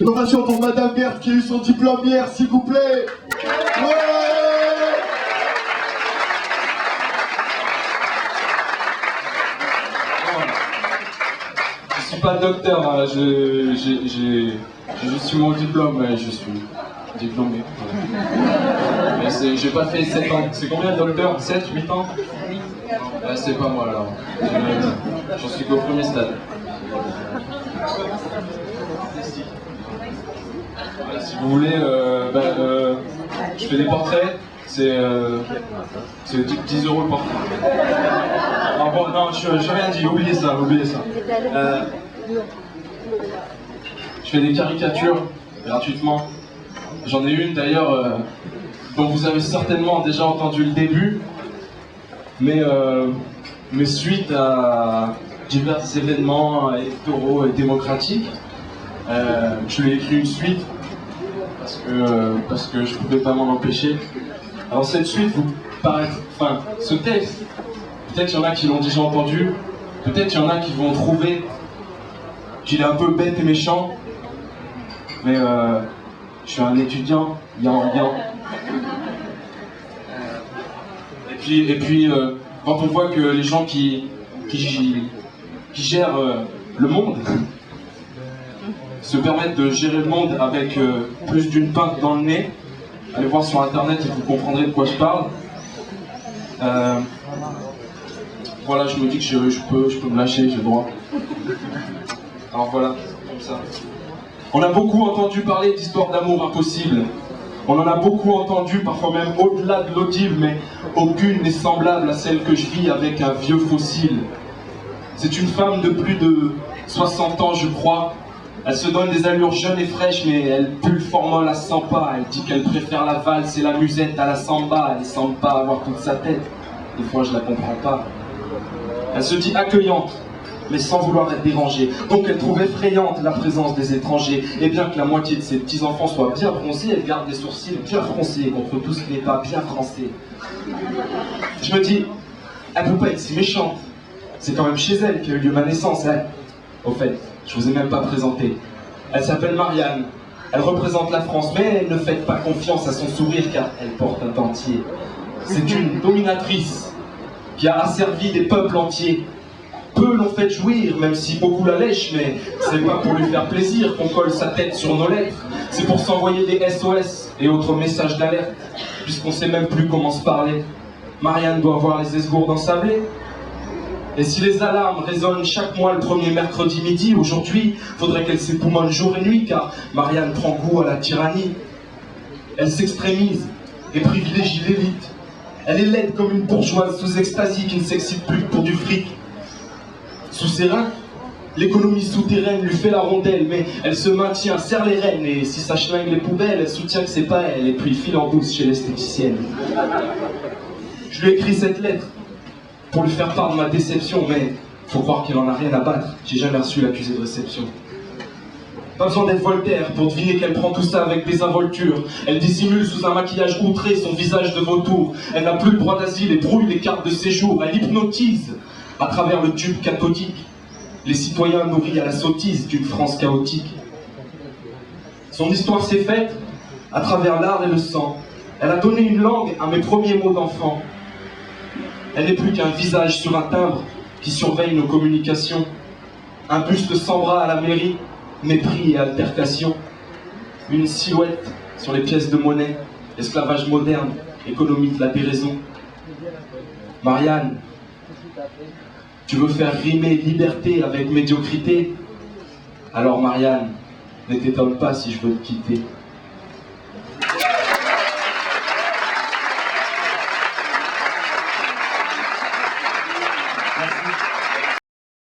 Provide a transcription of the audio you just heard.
Une ovation pour Madame Berthe qui a eu son diplôme hier, s'il vous plaît. Ouais. Je suis pas docteur, hein. J'ai juste eu mon diplôme, je suis diplômé. Mais j'ai pas fait 7 ans. C'est combien de docteur? 7, 8 ans? C'est pas moi alors. J'en suis qu'au premier stade. Voilà, si vous voulez, je fais des portraits, c'est 10 € le portrait. Alors bon, non, je rien dit, oubliez ça. Je fais des caricatures gratuitement. J'en ai une d'ailleurs dont vous avez certainement déjà entendu le début, mais suite à divers événements électoraux et démocratiques, je lui ai écrit une suite parce que je ne pouvais pas m'en empêcher. Alors cette suite vous paraît, enfin ce texte, peut-être qu'il y en a qui l'ont déjà entendu, peut-être qu'il y en a qui vont trouver qu'il est un peu bête et méchant, mais je suis un étudiant, yan. Et puis quand on voit que les gens qui gèrent le monde se permettent de gérer le monde avec plus d'une pinte dans le nez, allez voir sur internet et vous comprendrez de quoi je parle. Voilà, je me dis que je peux me lâcher, j'ai le droit. Alors voilà, comme ça. On a beaucoup entendu parler d'histoires d'amour impossibles. On en a beaucoup entendu, parfois même au-delà de l'audible, mais aucune n'est semblable à celle que je vis avec un vieux fossile. C'est une femme de plus de 60 ans, je crois. Elle se donne des allures jeunes et fraîches, mais elle pue le formol à 100 pas. Elle dit qu'elle préfère la valse et la musette à la samba. Elle semble pas avoir toute sa tête. Des fois, je la comprends pas. Elle se dit accueillante, mais sans vouloir être dérangée. Donc elle trouve effrayante la présence des étrangers. Et bien que la moitié de ses petits-enfants soient bien bronzés, elle garde des sourcils bien froncés contre tout ce qui n'est pas bien français. Je me dis, elle peut pas être si méchante. C'est quand même chez elle qu'a eu lieu ma naissance, elle. Au fait, je vous ai même pas présenté. Elle s'appelle Marianne. Elle représente la France, mais ne faites pas confiance à son sourire car elle porte un dentier. C'est une dominatrice qui a asservi des peuples entiers. Peu l'ont fait jouir, même si beaucoup la lèchent, mais c'est pas pour lui faire plaisir qu'on colle sa tête sur nos lettres. C'est pour s'envoyer des SOS et autres messages d'alerte, puisqu'on sait même plus comment se parler. Marianne doit avoir les esgourdes ensablées. Et si les alarmes résonnent chaque mois le premier mercredi midi, aujourd'hui, faudrait qu'elle s'époumonne jour et nuit, car Marianne prend goût à la tyrannie. Elle s'extrémise et privilégie l'élite. Elle est laide comme une bourgeoise sous extasie qui ne s'excite plus que pour du fric. Sous ses reins, l'économie souterraine lui fait la rondelle, mais elle se maintient, serre les rênes, et si ça schlingue les poubelles, elle soutient que c'est pas elle, et puis file en douce chez l'esthéticienne. Je lui ai écrit cette lettre pour lui faire part de ma déception, mais faut croire qu'il en a rien à battre. J'ai jamais reçu l'accusé de réception. Pas besoin d'être Voltaire pour deviner qu'elle prend tout ça avec désinvolture. Elle dissimule sous un maquillage outré son visage de vautour. Elle n'a plus le droit d'asile et brouille les cartes de séjour. Elle hypnotise à travers le tube cathodique les citoyens nourris à la sottise d'une France chaotique. Son histoire s'est faite à travers l'art et le sang. Elle a donné une langue à mes premiers mots d'enfant. Elle n'est plus qu'un visage sur un timbre qui surveille nos communications. Un buste sans bras à la mairie, mépris et altercation. Une silhouette sur les pièces de monnaie, esclavage moderne, économie de la déraison. Marianne, tu veux faire rimer liberté avec médiocrité? Alors Marianne, ne t'étonne pas si je veux te quitter.